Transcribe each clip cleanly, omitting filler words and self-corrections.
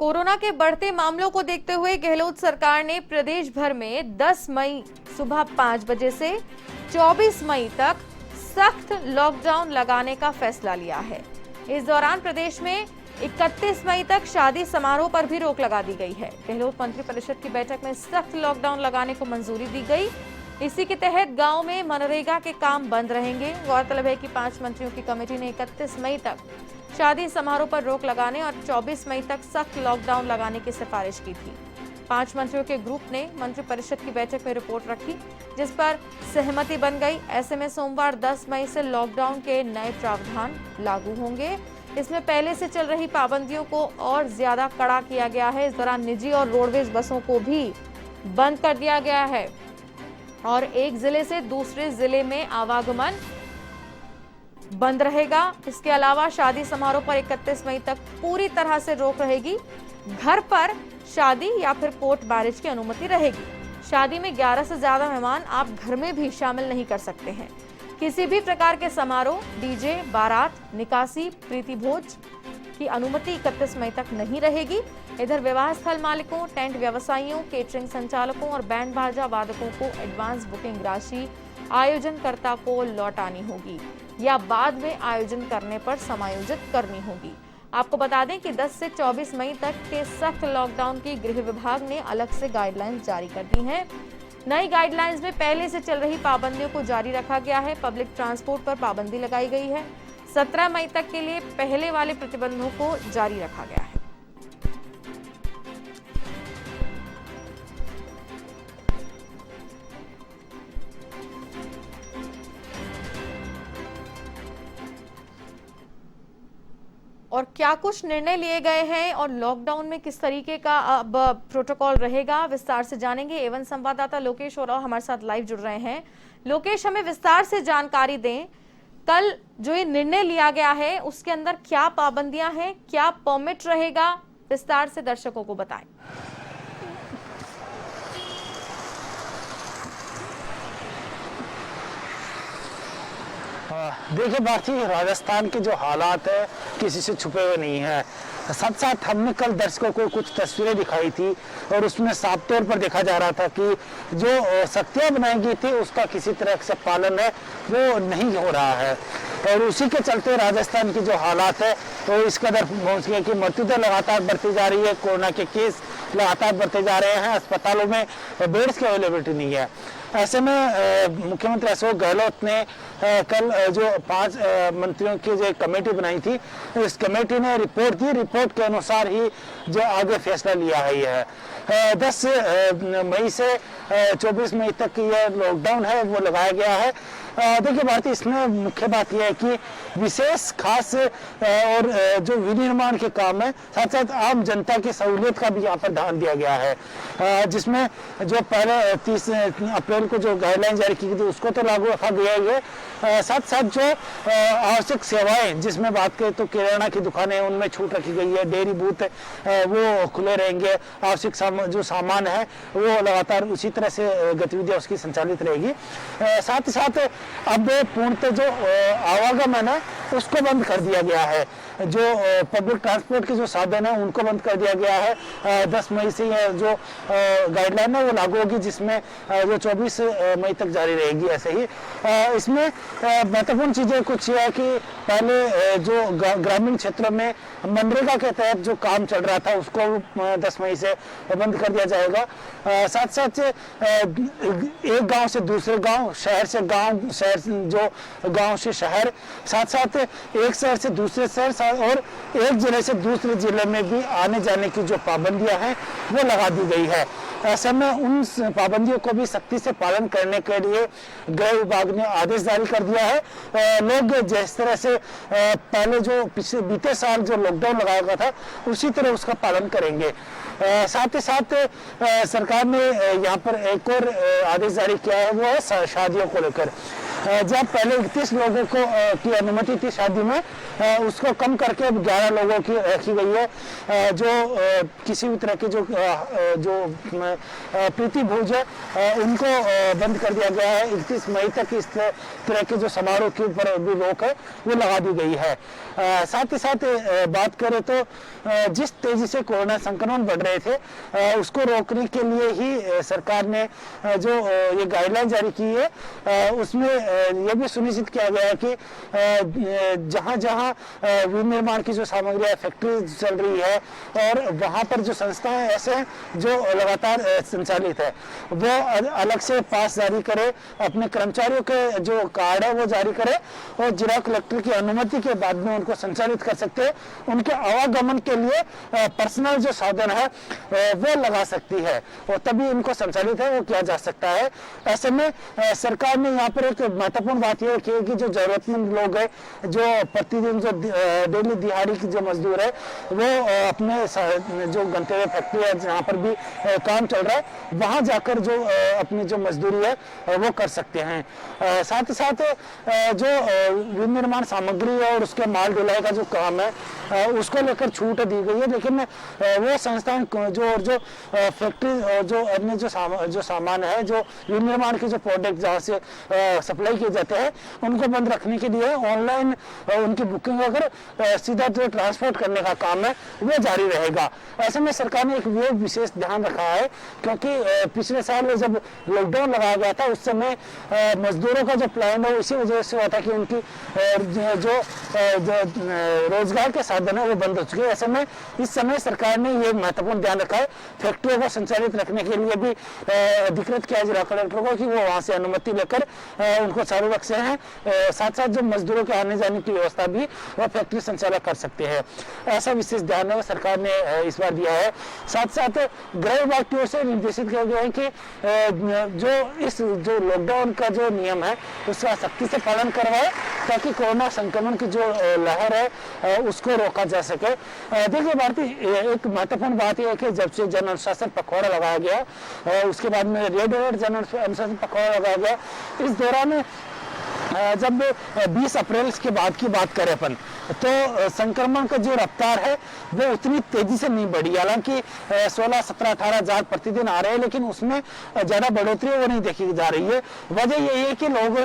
Corona के बढ़ते मामलों को देखते हुए गहलोत सरकार ने प्रदेश भर में 10 मई सुबह 5 बजे से 24 मई तक सख्त लॉकडाउन लगाने का फैसला लिया है। इस दौरान प्रदेश में 31 मई तक शादी समारोह पर भी रोक लगा दी गई है। गहलोत मंत्रिपरिषद की बैठक में सख्त लॉकडाउन लगाने को मंजूरी दी गई। इसी के तहत गांव में मनरेगा के काम बंद रहेंगे। गौरतलब है कि 5 मंत्रियों की कमेटी ने 31 मई तक शादी समारोह पर रोक लगाने और 24 मई तक सख्त लॉकडाउन लगाने की सिफारिश की थी। 5 मंत्रियों के ग्रुप ने मंत्रिपरिषद की बैठक में रिपोर्ट रखी, जिस पर सहमति बन गई। ऐसे में सोमवार 10 मई से लॉकडाउन के नए प्रावधान लागू होंगे। इसमें पहले से चल रही पाबंदियों को और ज्यादा कड़ा किया गया है। इस दौरान निजी और रोडवेज बसों को भी बंद कर दिया गया है और एक जिले से दूसरे जिले में आवागमन बंद रहेगा। इसके अलावा शादी समारोह पर 31 मई तक पूरी तरह से रोक रहेगी। घर पर शादी या फिर कोर्ट मैरिज की अनुमति रहेगी। शादी में 11 से ज्यादा मेहमान आप घर में भी शामिल नहीं कर सकते हैं। किसी भी प्रकार के समारोह, डीजे, बारात, निकासी, प्रीति भोज की अनुमति 31 मई तक नहीं रहेगी। इधर विवाह स्थल मालिकों, टेंट व्यवसायियों, केटरिंग संचालकों और बैंड बाजा वादकों को एडवांस बुकिंग राशि आयोजनकर्ता को लौटानी होगी या बाद में आयोजन करने पर समायोजित करनी होगी। आपको बता दें कि 10 से 24 मई तक के सख्त लॉकडाउन की गृह विभाग ने अलग से गाइडलाइंस जारी कर दी हैं। नई गाइडलाइंस में पहले से चल रही पाबंदियों को जारी रखा गया है। पब्लिक ट्रांसपोर्ट पर पाबंदी लगाई गई है। 17 मई तक के लिए पहले वाले प्रतिबंधों को जारी रखा गया है। और क्या कुछ निर्णय लिए गए हैं और लॉकडाउन में किस तरीके का अब प्रोटोकॉल रहेगा, विस्तार से जानेंगे। एवं संवाददाता लोकेश और हमारे साथ लाइव जुड़ रहे हैं। लोकेश, हमें विस्तार से जानकारी दें। कल जो ये निर्णय लिया गया है उसके अंदर क्या पाबंदियां हैं, क्या परमिट रहेगा, विस्तार से दर्शकों को बताएं। देखिए भारती, राजस्थान के जो हालात है किसी से छुपे हुए नहीं है। साथ साथ हमने कल दर्शकों को कुछ तस्वीरें दिखाई थी और उसमें साफ तौर पर देखा जा रहा था कि जो सख्तियां बनाई गई थी उसका किसी तरह से पालन है वो नहीं हो रहा है। और उसी के चलते राजस्थान की जो हालात है वो इस कदर पहुंच गए कि मृत्यु दर लगातार बढ़ती जा रही है। कोरोना के केस लगातार बढ़ते जा रहे हैं। अस्पतालों में बेड्स की अवेलेबिलिटी नहीं है। ऐसे में मुख्यमंत्री अशोक गहलोत ने कल जो 5 मंत्रियों की जो कमेटी बनाई थी, इस कमेटी ने रिपोर्ट दी। रिपोर्ट के अनुसार ही जो आगे फैसला लिया है ये है 10 मई से 24 मई तक यह लॉकडाउन है वो लगाया गया है। देखिए भारती, इसमें मुख्य बात यह है कि विशेष खास और जो विनिर्माण के काम है, साथ साथ आम जनता की सहूलियत का भी यहाँ पर ध्यान दिया गया है। जिसमें जो पहले 30 अप्रैल को जो गाइडलाइन जारी की गई थी उसको तो लागू रखा गया ही है। साथ साथ जो आवश्यक सेवाएं, जिसमें बात करें तो किराना की दुकानें, उनमें छूट रखी गई है। डेयरी बूथ वो खुले रहेंगे। आवश्यक जो सामान है वो लगातार उसी तरह से गतिविधियां उसकी संचालित रहेगी। साथ ही साथ अब पूर्णतः जो आवागमन है उसको बंद कर दिया गया है। जो पब्लिक ट्रांसपोर्ट के जो साधन है उनको बंद कर दिया गया है। 10 मई से जो गाइडलाइन है वो लागू होगी, जिसमें जो 24 मई तक जारी रहेगी। ऐसे ही इसमें महत्वपूर्ण चीजें कुछ ये है कि पहले जो ग्रामीण क्षेत्रों में मनरेगा के तहत जो काम चल रहा था उसको 10 मई से बंद कर दिया जाएगा। साथ साथ एक गांव से दूसरे गांव, शहर से गांव, शहर जो गांव से शहर, साथ साथ एक शहर से दूसरे शहर और एक जिले से दूसरे जिले में भी आने जाने की जो पाबंदियां हैं वो लगा दी गई है। ऐसे में उन पाबंदियों को भी सख्ती से पालन करने के लिए गृह विभाग ने आदेश जारी कर दिया है। लोग जिस तरह से पहले जो बीते साल जो लॉकडाउन लगाया गया था उसी तरह उसका पालन करेंगे। साथ ही साथ सरकार ने यहाँ पर एक और आदेश जारी किया है, वो है शादियों को लेकर। जब पहले 31 लोगों को की अनुमति थी शादी में, उसको कम करके अब 11 लोगों की रखी गई है। जो किसी भी तरह के जो प्रीति भोज है उनको बंद कर दिया गया है। 31 मई तक इस तरह के जो समारोह के ऊपर भी रोक है वो लगा दी गई है। साथ ही साथ बात करें तो जिस तेजी से कोरोना संक्रमण बढ़ रहे थे उसको रोकने के लिए ही सरकार ने जो ये गाइडलाइन जारी की है उसमें यह भी सुनिश्चित किया गया है कि जहां जहां विनिर्माण की जो सामग्री है, फैक्ट्री चल रही है और वहां पर जो संस्थाएं ऐसे हैं जो लगातार संचालित है, वो अलग से पास जारी करे, अपने कर्मचारियों के जो कार्ड है वो जारी करे और जिला कलेक्टर की अनुमति के बाद में उनको संचालित कर सकते हैं। उनके आवागमन के लिए पर्सनल जो साधन है वो लगा सकती है और तभी इनको संचालित है वो किया जा सकता है। ऐसे में सरकार ने यहाँ पर एक महत्वपूर्ण बात यह की कि जो जरूरतमंद लोग हैं, जो प्रतिदिन जो डेली दिहाड़ी की जो मजदूर है वो अपने जो गंतव्य फैक्ट्री है जहाँ पर भी काम चल रहा है वहां जाकर जो अपनी जो मजदूरी है वो कर सकते हैं। साथ ही साथ जो विनिर्माण सामग्री और उसके माल ढुलाई का जो काम है उसको लेकर छूट दी गई है, लेकिन वो संस्थान जो फैक्ट्री और जो अन्य जो सामान है, जो विनिर्माण के जो प्रोडक्ट जहाँ से सप्लाई किए जाते हैं उनको बंद रखने के लिए ऑनलाइन उनकी बुकिंग अगर सीधा जो ट्रांसपोर्ट करने का काम है वो जारी रहेगा। ऐसे में सरकार ने एक विशेष ध्यान रखा है क्योंकि पिछले साल जब लॉकडाउन लगाया गया था उस समय मजदूरों का जो प्लान है इसी वजह से हुआ था कि उनकी जो रोजगार के साधन है वो बंद हो चुके हैं। ऐसे में इस समय सरकार ने ये महत्वपूर्ण ध्यान रखा है फैक्ट्रियों को संचालित रखने के लिए भी अधिकृत किया जिला कलेक्टर को कि वो वहां से अनुमति लेकर उनको चालू रख सकते हैं। साथ साथ जो मजदूरों के आने जाने की व्यवस्था भी वो फैक्ट्री संचालक कर सकते हैं। ऐसा विशेष ध्यान है सरकार ने इस बार दिया है। साथ साथ गृह विभाग की ओर से निर्देशित किया गया है कि जो लॉकडाउन का जो नियम है उसका सख्ती से पालन करवाए ताकि कोरोना संक्रमण की जो लहर है उसको रोका जा सके। देखिए भारती, एक महत्वपूर्ण बात यह है कि जब से जन अनुशासन पखवाड़ा लगाया गया उसके बाद में रेड अलर्ट जन अनुशासन पखवाड़ा लगाया गया, इस दौरान जब 20 अप्रैल के बाद की बात करें अपन तो संक्रमण का जो रफ्तार है वो उतनी तेजी से नहीं बढ़ी। हालांकि 16, 17, 18 हजार प्रतिदिन आ रहे हैं लेकिन उसमें ज्यादा बढ़ोतरी वो नहीं देखी जा रही है। वजह यही है कि लोग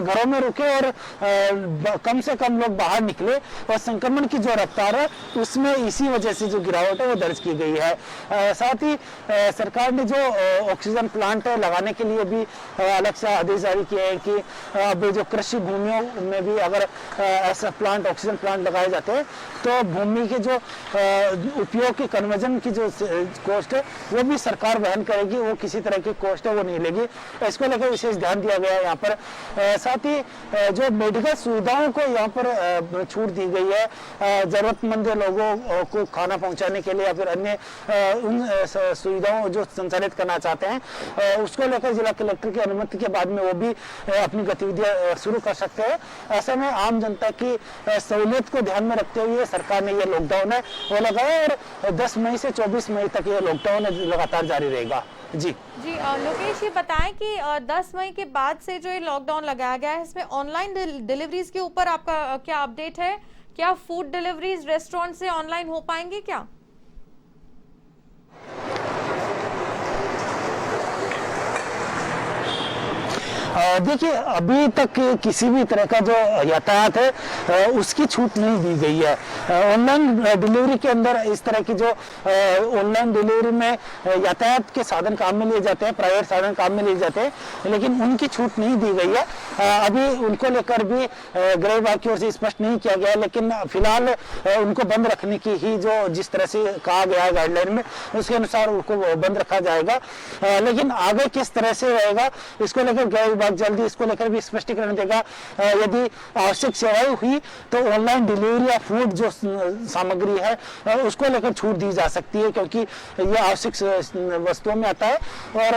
घरों में रुके और कम से कम लोग बाहर निकले और संक्रमण की जो रफ्तार है उसमें इसी वजह से जो गिरावट है वो दर्ज की गई है। साथ ही सरकार ने जो ऑक्सीजन प्लांट लगाने के लिए भी अलग से आदेश जारी किए हैं कि अब जो कृषि भूमियों में भी अगर ऐसा प्लांट ऑक्सीजन प्लांट लगाए जाते हैं तो भूमि के जो उपयोग की कन्वर्जन की जो कॉस्ट है वो भी सरकार वहन करेगी, वो किसी तरह की कॉस्ट है वो नहीं लेगी। इसको लेकर विशेष ध्यान दिया गया है यहाँ पर। साथ ही जो मेडिकल सुविधाओं को यहाँ पर छूट दी गई है, जरूरतमंद लोगों को खाना पहुँचाने के लिए या फिर अन्य उन सुविधाओं जो संचालित करना चाहते हैं उसको लेकर जिला कलेक्टर की अनुमति के बाद में वो भी अपनी गतिविधियां शुरू कर सकते हैं। ऐसे में आम जनता की सहूलियत को ध्यान में रखते हुए सरकार ने ये लॉकडाउन है वो लगाया और 10 मई से 24 मई तक ये लॉकडाउन लगातार जारी रहेगा। जी लोकेश, ये बताएं कि 10 मई के बाद से जो ये लॉकडाउन लगाया गया है इसमें ऑनलाइन डिलीवरीज के ऊपर आपका क्या अपडेट है? क्या फूड डिलीवरीज रेस्टोरेंट से ऑनलाइन हो पाएंगे क्या? देखिए अभी तक किसी भी तरह का जो यातायात है उसकी छूट नहीं दी गई है। ऑनलाइन डिलीवरी के अंदर इस तरह की जो ऑनलाइन डिलीवरी में यातायात के साधन काम में लिए जाते हैं, प्राइवेट साधन काम में लिए जाते हैं, लेकिन उनकी छूट नहीं दी गई है। अभी उनको लेकर भी गृह विभाग की ओर से स्पष्ट नहीं किया गया, लेकिन फिलहाल उनको बंद रखने की ही जो जिस तरह से कहा गया है गाइडलाइन में उसके अनुसार उनको बंद रखा जाएगा। लेकिन आगे किस तरह से रहेगा इसको लेकर गृह विभाग जल्दी इसको लेकर भी स्पष्टीकरण देगा। यदि आवश्यक सेवाएं हुई तो ऑनलाइन डिलीवरी या फूड जो सामग्री है उसको लेकर छूट दी जा सकती है, क्योंकि यह आवश्यक वस्तुओं में आता है। और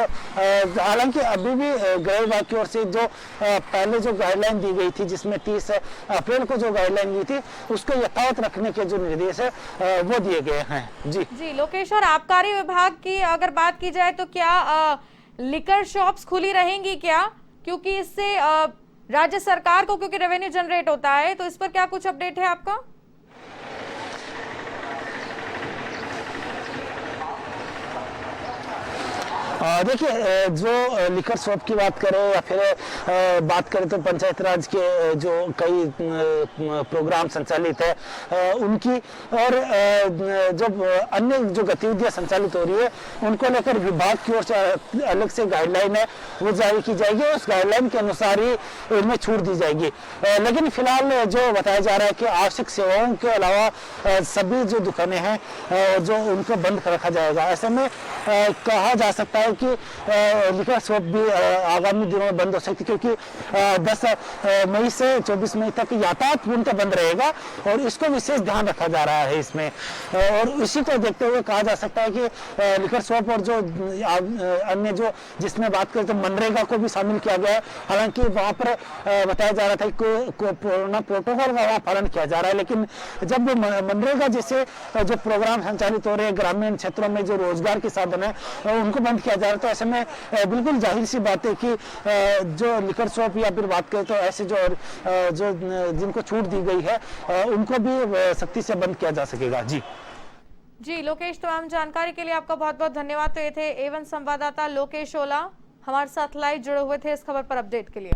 हालांकि अभी भी गृह विभाग की ओर से जो पहले जो गाइडलाइन दी गई थी जिसमें 30 अप्रैल को जो गाइडलाइन दी थी उसको यथावत रखने के जो निर्देश है वो दिए गए हैं। जी लोकेश, और आबकारी विभाग की अगर बात की जाए तो क्या लिकर शॉप्स खुली रहेंगी क्या? क्योंकि इससे राज्य सरकार को क्योंकि रेवेन्यू जनरेट होता है, तो इस पर क्या कुछ अपडेट है आपका? देखिए, जो लिकर शॉप की बात करें या फिर बात करें तो पंचायत राज के जो कई प्रोग्राम संचालित है उनकी और जो अन्य जो गतिविधियां संचालित हो रही है उनको लेकर विभाग की ओर से अलग से गाइडलाइन है वो जारी की जाएगी और उस गाइडलाइन के अनुसार ही इनमें छूट दी जाएगी। लेकिन फिलहाल जो बताया जा रहा है कि आवश्यक सेवाओं के अलावा सभी जो दुकानें हैं जो उनको बंद रखा जाएगा। ऐसे में कहा जा सकता है कि लिकर शॉप भी आगामी दिनों में बंद हो सकती है, क्योंकि 10 मई से 24 मई तक यातायात पूर्णतः बंद रहेगा और इसको विशेष ध्यान रखा जा रहा है इसमें। और इसी को देखते हुए कहा जा सकता है कि लिकर शॉप और जो अन्य जो जिसमें बात करें तो मनरेगा को भी शामिल किया गया है। हालांकि वहां पर बताया जा रहा था कि कोरोना प्रोटोकॉल का वहां पालन किया जा रहा है, लेकिन जब मनरेगा जैसे जो प्रोग्राम संचालित हो रहे हैं ग्रामीण क्षेत्रों में जो रोजगार के साधन है उनको बंद किया जा रहा है, तो ऐसे में बिल्कुल जाहिर सी बात है कि जो लिकर शॉप या फिर बात करें तो ऐसे जो जिनको छूट दी गई है उनको भी सख्ती से बंद किया जा सकेगा। जी लोकेश, तमाम जानकारी के लिए आपका बहुत बहुत धन्यवाद। तो ये थे A1 संवाददाता लोकेश ओला, हमारे साथ लाइव जुड़े हुए थे इस खबर पर अपडेट के लिए।